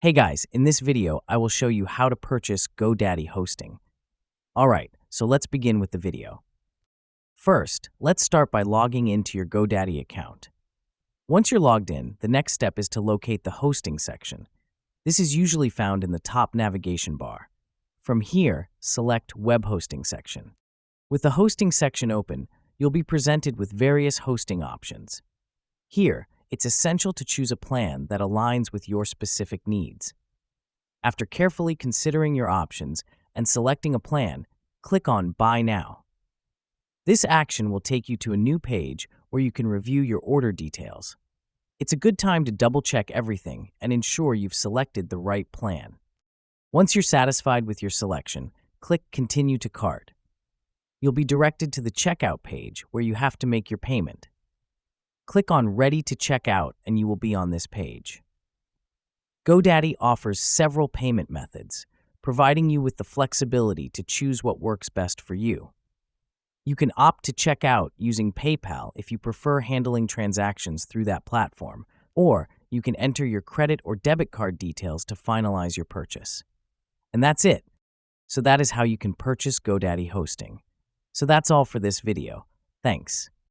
Hey guys, in this video, I will show you how to purchase GoDaddy hosting. Alright, so let's begin with the video. First, let's start by logging into your GoDaddy account. Once you're logged in, the next step is to locate the hosting section. This is usually found in the top navigation bar. From here, select Web Hosting section. With the hosting section open, you'll be presented with various hosting options. Here, it's essential to choose a plan that aligns with your specific needs. After carefully considering your options and selecting a plan, click on Buy Now. This action will take you to a new page where you can review your order details. It's a good time to double-check everything and ensure you've selected the right plan. Once you're satisfied with your selection, click Continue to Cart. You'll be directed to the checkout page where you have to make your payment. Click on Ready to Check Out and you will be on this page. GoDaddy offers several payment methods, providing you with the flexibility to choose what works best for you. You can opt to check out using PayPal if you prefer handling transactions through that platform, or you can enter your credit or debit card details to finalize your purchase. And that's it. So that is how you can purchase GoDaddy hosting. So that's all for this video. Thanks.